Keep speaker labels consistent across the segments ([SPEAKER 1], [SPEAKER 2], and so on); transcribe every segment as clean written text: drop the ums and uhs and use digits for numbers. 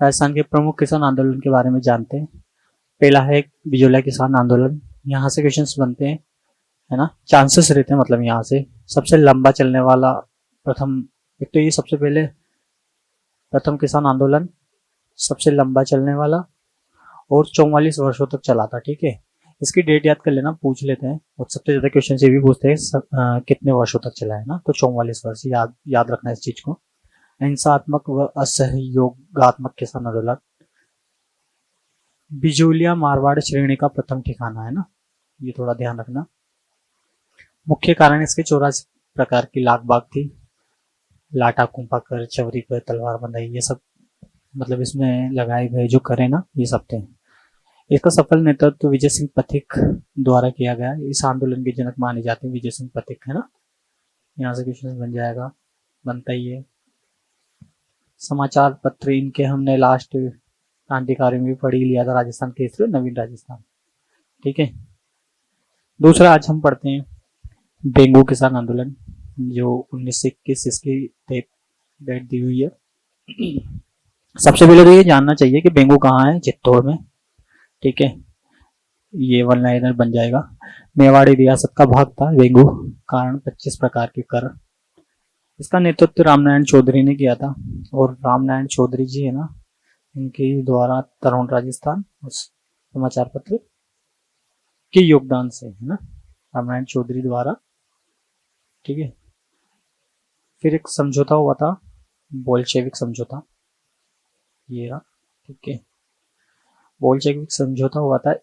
[SPEAKER 1] राजस्थान के प्रमुख किसान आंदोलन के बारे में जानते हैं। पहला है बिजोलिया किसान आंदोलन। यहाँ से क्वेश्चंस बनते हैं, है ना, चांसेस रहते हैं। मतलब यहाँ से सबसे लंबा चलने वाला प्रथम, एक तो ये सबसे पहले प्रथम किसान आंदोलन सबसे लंबा चलने वाला और 44 वर्षों तक चला था। ठीक है, इसकी डेट याद कर लेना, पूछ लेते हैं। और सबसे ज्यादा क्वेश्चन ये भी पूछते हैं कितने वर्षों तक चला है ना, तो 44 वर्ष याद रखना इस चीज को। हिंसात्मक व असहयोगात्मक किसान आंदोलन, बिजोलिया मारवाड़ श्रेणी का प्रथम ठिकाना है ना, ये थोड़ा ध्यान रखना। मुख्य कारण इसके 84 प्रकार की लाख बाग थी। लाटा, कुंभा कर, चवरी कर, तलवार बंधाई, ये सब मतलब इसमें लगाए गए जो करे ना, ये सब थे। इसका सफल नेतृत्व तो विजय सिंह पथिक द्वारा किया गया। इस आंदोलन के जनक माने जाते हैं विजय सिंह पथिक, है ना। यहाँ से क्वेश्चन बन जाएगा, बनता ही है। समाचार पत्र इनके हमने लास्ट क्रांतिकारी में भी पढ़ ही लिया था, राजस्थान केसरी, नवीन राजस्थान। ठीक है, दूसरा आज हम पढ़ते हैं बेंगू किसान आंदोलन, जो 1921 इसकी डेट दी हुई है। सबसे पहले तो ये जानना चाहिए कि बेंगू कहाँ है, चित्तौड़ में। ठीक है, ये वन लाइनर बन जाएगा। मेवाड़ी रियासत का भाग था बेंगू, कारण 25 प्रकार के कर। इसका नेतृत्व रामनारायण चौधरी ने किया था। और रामनारायण चौधरी जी है ना, इनके द्वारा तरुण राजस्थान समाचार पत्र के योगदान से, है ना, रामनारायण चौधरी द्वारा। ठीक है, फिर एक समझौता हुआ था, बोल्शेविक समझौता, ये रहा। ठीक है, बोल्शेविक समझौता हुआ था।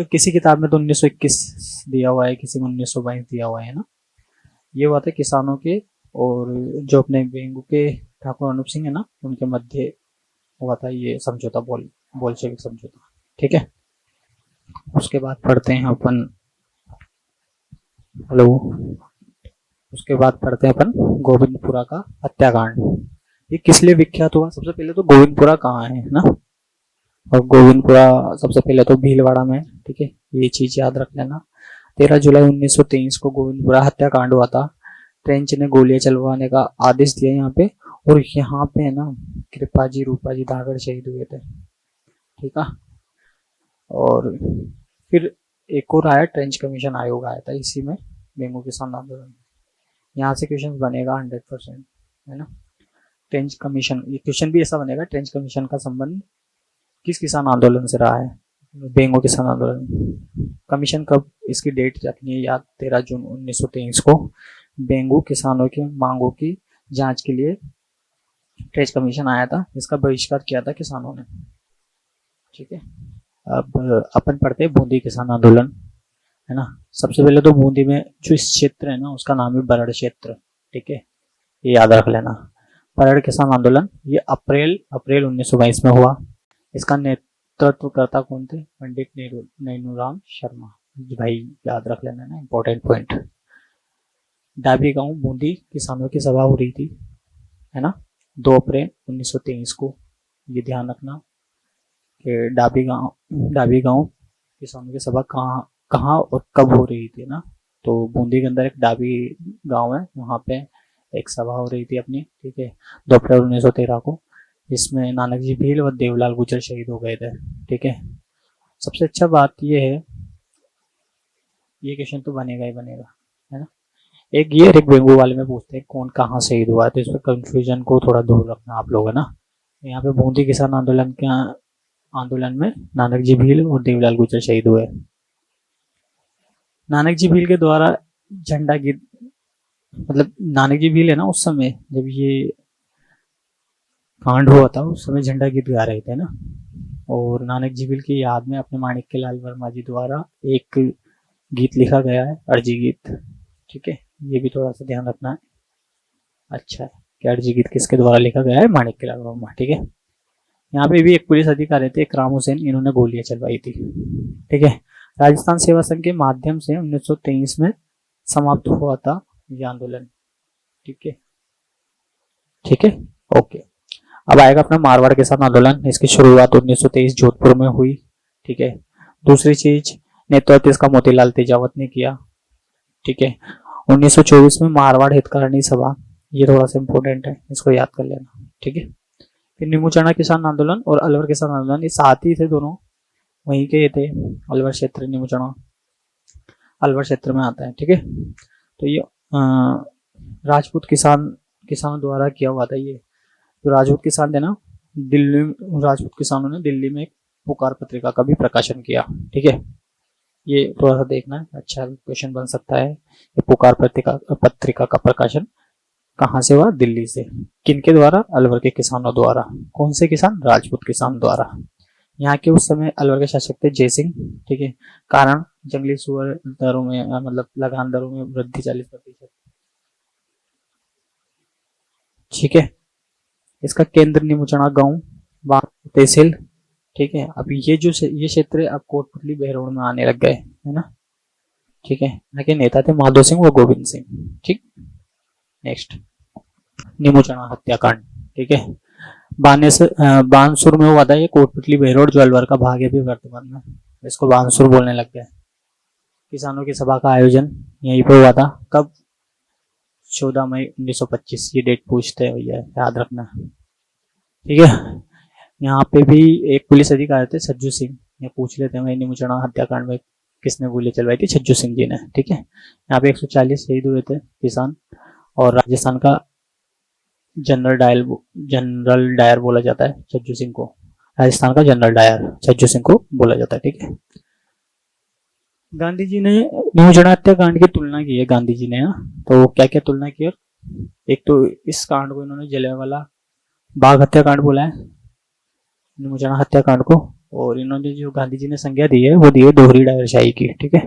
[SPEAKER 1] किसी किताब में तो 1921 दिया हुआ है, किसी में 1922 दिया हुआ है ना। ये हुआ था किसानों के और जो अपने बेंगू के ठाकुर अनूप सिंह है ना, उनके मध्य हुआ था ये समझौता, बोल्शेविक समझौता। ठीक है, उसके बाद पढ़ते हैं अपन, हेलो, उसके बाद पढ़ते हैं अपन गोविंदपुरा का हत्याकांड। ये किस लिए विख्यात हुआ? सबसे पहले तो गोविंदपुरा कहाँ है ना, और गोविंदपुरा सबसे पहले तो भीलवाड़ा में। ठीक है, ये चीज याद रख लेना। 13 जुलाई 1923 को गोविंदपुरा हत्याकांड हुआ था। ट्रेंच ने गोलियां चलवाने का आदेश दिया यहाँ पे, और यहाँ पे है ना कृपाजी रूपाजी धागड़ शहीद हुए थे। ठीक है, और फिर एक और आया, ट्रेंच कमीशन आयोग आया था इसी में, बेंगू किसान आंदोलन। यहाँ से क्वेश्चन बनेगा 100%, है ना। ट्रेंच कमीशन, ये क्वेश्चन भी ऐसा बनेगा, ट्रेंच कमीशन का संबंध किस किसान आंदोलन से रहा है? बेंगू किसान आंदोलन। कमीशन कब, इसकी डेट रखनी है याद, 13 जून 1923 को बेंगू किसानों की मांगों की जांच के लिए ट्रेंच कमीशन आया था। इसका बहिष्कार किया था किसानों ने। ठीक है, अब अपन पढ़ते हैं बूंदी किसान आंदोलन, है ना। सबसे पहले तो बूंदी में जो इस क्षेत्र है ना, उसका नाम है बरड़ क्षेत्र। ठीक है, ये याद रख लेना। बरड़ किसान आंदोलन ये अप्रैल 1922 में हुआ। इसका नेतृत्वकर्ता कौन थे? पंडित नैनूराम शर्मा। भाई याद रख लेना ना, इंपॉर्टेंट पॉइंट। डाबी गांव बूंदी किसानों की सभा हो रही थी, है ना, 2 अप्रैल 1923 को। ये ध्यान रखना कि डाबी गांव किसानों की सभा कहाँ और कब हो रही थी ना। तो बूंदी के अंदर एक डाबी गांव है, वहाँ पे एक सभा हो रही थी अपनी। ठीक है, 2 अप्रैल 1913 को। इसमें नानक जी भील व देवलाल गुजर शहीद हो गए थे। ठीक है, सबसे अच्छा बात ये है, ये क्वेश्चन तो बनेगा ही बनेगा, है ना। एक ये एक बेंगू वाले में पूछते हैं कौन कहाँ शहीद हुआ है, तो इसमें कंफ्यूजन को थोड़ा दूर रखना आप लोग, है ना। यहाँ पे बूंदी किसान आंदोलन में नानक जी भील और देवलाल गुजर शहीद हुए। नानक जी भील के द्वारा झंडा गीत, मतलब नानक जी भील है ना, उस समय जब ये कांड हुआ था उस समय झंडा गीत गा रहे थे ना। और नानक जी भील की याद में अपने माणिक्य लाल वर्मा जी द्वारा एक गीत लिखा गया है, अर्जी गीत। ठीक है, ये भी थोड़ा सा ध्यान रखना है। अच्छा है कि अर्जी गीत किसके द्वारा लिखा गया है? माणिक्य लाल वर्मा। ठीक है, यहाँ पे भी एक पुलिस अधिकारी थे, इकराम हुसैन, इन्होंने गोलियां चलवाई थी। ठीक है, राजस्थान सेवा संघ के माध्यम से 1923 में समाप्त हुआ था ये आंदोलन। ठीक है, ठीक है, ओके। अब आएगा अपना मारवाड़ किसान आंदोलन। इसकी शुरुआत 1923 जोधपुर में हुई। ठीक है, दूसरी चीज, नेतृत्व इसका मोतीलाल तेजावत ने किया। ठीक है, 1924 में मारवाड़ हितकारिणी सभा, ये थोड़ा सा इंपॉर्टेंट है, इसको याद कर लेना। ठीक है, फिर निमुचना किसान आंदोलन और अलवर किसान आंदोलन, ये साथ ही थे दोनों, वहीं के थे। अलवर क्षेत्र, निमुचना अलवर क्षेत्र में आता है, ठीक है। तो ये राजपूत किसानों द्वारा किया हुआ था। ये जो राजपूत किसान थे ना, दिल्ली राजपूत किसानों ने दिल्ली में एक पुकार पत्रिका का भी प्रकाशन किया, ठीक है। ये थोड़ा सा देखना है, अच्छा क्वेश्चन बन सकता है। ये पुकार पत्रिका का प्रकाशन कहाँ से हुआ? दिल्ली से। किनके द्वारा? अलवर के किसानों द्वारा। कौन से किसान? राजपूत किसान द्वारा। यहाँ के उस समय अलवर के शासक थे जय सिंह, ठीक है। कारण जंगली सुअर दरों में मतलब लगान दरों में वृद्धि 40%, ठीक है। इसका केंद्र निमुचना गांव तहसील, ठीक है। अब ये क्षेत्र अब कोटपुतली बहरोड में आने लग गए, है ना, ठीक है। यहाँ के नेता थे माधो सिंह व गोविंद सिंह, ठीक। नेक्स्ट, निमुचना हत्याकांड, ठीक है। बानसूर में हुआ था ये कोटपुतली बहरोड, जो अलवर का भाग है भी वर्तमान में, इसको बानसूर बोलने लग गए। किसानों की सभा का आयोजन यहीं पे हुआ था। कब? 14 मई 1925। ये डेट पूछते हैं भैया, याद रखना, ठीक है। यहाँ पे भी एक पुलिस अधिकारी थे सज्जू सिंह, ये पूछ लेते हैं निमुचना हत्याकांड में किसने गोली चलवाई थी? सज्जू सिंह जी ने, ठीक है। यहाँ पे 140 शहीद हुए थे किसान, और राजस्थान का जनरल डायर बोला जाता है सज्जू सिंह को। राजस्थान का जनरल डायर सज्जू सिंह को बोला जाता है, ठीक है। गांधी जी ने निमुचना हत्याकांड की तुलना की है, गांधी जी ने, तो क्या क्या तुलना की है? एक तो इस कांड को इन्होंने जलियांवाला बाग हत्याकांड बोला है, निमुचना हत्याकांड को, और इन्होंने जो गांधी जी ने संज्ञा दी है वो दी है दोहरी डायरशाही की, ठीक है।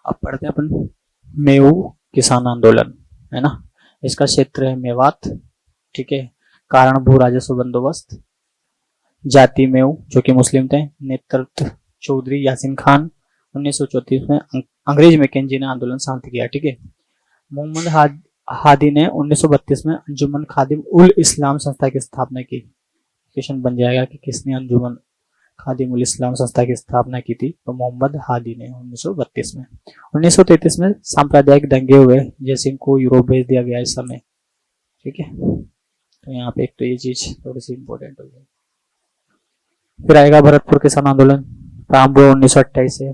[SPEAKER 1] अब पढ़ते हैं अपन मेऊ किसान आंदोलन, है ना। इसका क्षेत्र है मेवात, ठीक है। कारण भू राजस्व बंदोबस्त, जाति मेऊ जो कि मुस्लिम थे, नेतृत्व चौधरी यासीन खान। 1934 में अंग्रेज मैकेंजी ने आंदोलन शांत किया, ठीक है। मोहम्मद हादी ने 1932 में अंजुमन खादिम उल इस्लाम संस्था की स्थापना की। क्वेश्चन बन जाएगा कि किसने अंजुमन खादिम उल इस्लाम संस्था की स्थापना की थी? तो मोहम्मद हादी ने 1932 में। 1933 में सांप्रदायिक दंगे हुए, जय सिंह को यूरोप भेज दिया गया इस समय, ठीक है। तो यहाँ पे एक तो ये चीज थोड़ी सी इंपॉर्टेंट हो गई। फिर आएगा भरतपुर किसान आंदोलन, प्रारंभ 1928 से।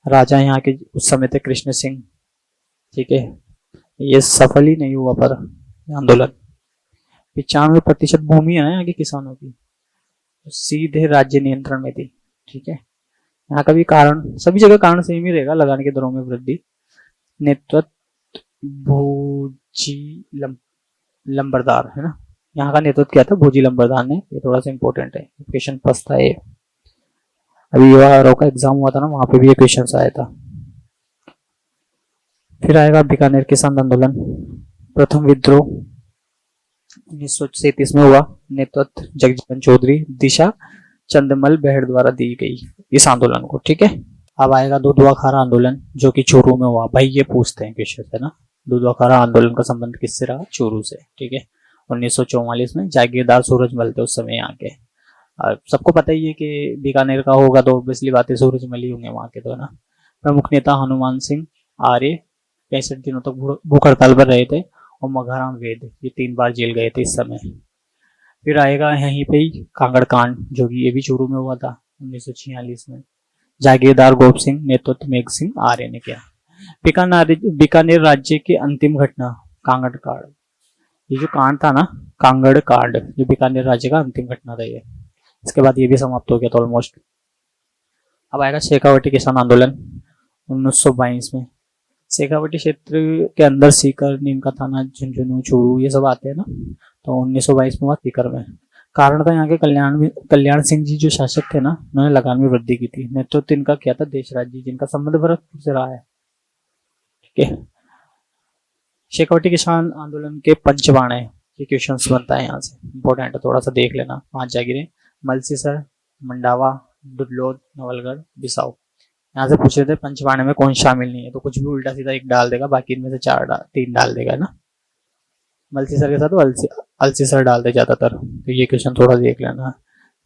[SPEAKER 1] राजा यहाँ के उस समय थे कृष्ण सिंह, ठीक है। ये सफल ही नहीं हुआ पर आंदोलन। 95% भूमि है ना यहाँ के किसानों की, तो सीधे राज्य नियंत्रण में थी, ठीक है। यहाँ का भी कारण, सभी जगह कारण सेम ही रहेगा, लगाने के दरों में वृद्धि। नेतृत्व भोजी लंबरदार, है ना, यहाँ का नेतृत्व किया था भोजी लंबरदार ने। ये थोड़ा सा इंपॉर्टेंट है, क्वेश्चन फंसता है। अभी युवा का एग्जाम हुआ था ना, वहां पे भी ये क्वेश्चन आया था। फिर आएगा बीकानेर किसान आंदोलन, प्रथम विद्रोह 1937 में हुआ, नेतृत्व जगजीवन चौधरी, दिशा चंदमल बहड़ द्वारा दी गई इस आंदोलन को, ठीक है। अब आएगा दुधवा खारा आंदोलन, जो कि चूरू में हुआ। भाई ये पूछते हैं क्वेश्चन, है ना, दुधवा खारा आंदोलन का संबंध किससे रहा? चूरू से, ठीक है। 1944 में जागीरदार सूरजमल थे उस समय यहाँ के। सबको पता ही है कि बीकानेर का होगा तो ऑब्वियसली बातें सूरजमल ही होंगे वहाँ के, तो है ना। प्रमुख नेता हनुमान सिंह आर्य 65 दिनों तक भूख हड़ताल पर रहे थे, और मघाराम वेद ये 3 बार जेल गए थे इस समय। फिर आएगा यहीं पे ही कांगड़ कांड, जो कि ये भी चूरू में हुआ था 1946 में। जागीरदार गोप सिंह नेतृत्व मेघ सिंह आर्य ने किया। बीकानेर राज्य की अंतिम घटना कांगड़ कांड, ये जो कांड था ना, कांगड़ कांड, जो बीकानेर राज्य का अंतिम घटना था ये। इसके बाद ये भी समाप्त हो गया था ऑलमोस्ट। अब आएगा शेखावटी किसान आंदोलन 1922 में। शेखावटी क्षेत्र के अंदर सीकर, नीमका थाना, झुंझुनू, चूरू ये सब आते हैं ना, तो 1922 में हुआ सीकर में। कारण था यहाँ के कल्याण सिंह जी जो शासक थे ना, उन्होंने लगान में वृद्धि की थी। नेतृत्व इनका किया था देशराज जी, जिनका संबंध भरतपुर से रहा है, ठीक है। शेखावटी किसान आंदोलन के पंचवाणे, ये क्वेश्चन बनता है यहाँ से, इंपॉर्टेंट है, थोड़ा सा देख लेना। 5 जागीरें, मलसीसर, मंडावा, दुधलोद, नवलगढ़, बिसाऊ। यहाँ से पूछ रहे थे पंचवाणे में कौन शामिल नहीं है, तो कुछ भी उल्टा सीधा एक डाल देगा, बाकी इनमें से 3 डाल देगा ना। मलसीसर के साथ तो अलसीसर डालते ज्यादातर, तो ये क्वेश्चन थोड़ा देख लेना।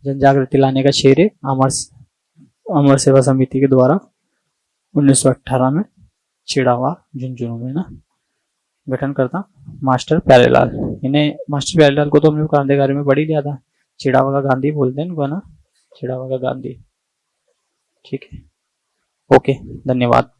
[SPEAKER 1] जन जागृति लाने का शेर है अमर सेवा समिति के द्वारा 1918 में छिड़ा हुआ झुंझुनू में ना। गठनकर्ता मास्टर प्यारेलाल। इन्हें मास्टर प्यारेलाल को तो हमने क्रांतिकारी में पढ़ ही लिया था, चिड़ावा का गांधी बोलते हैं इनको, है ना, चिड़ावा का गांधी। ठीक है, ओके, धन्यवाद।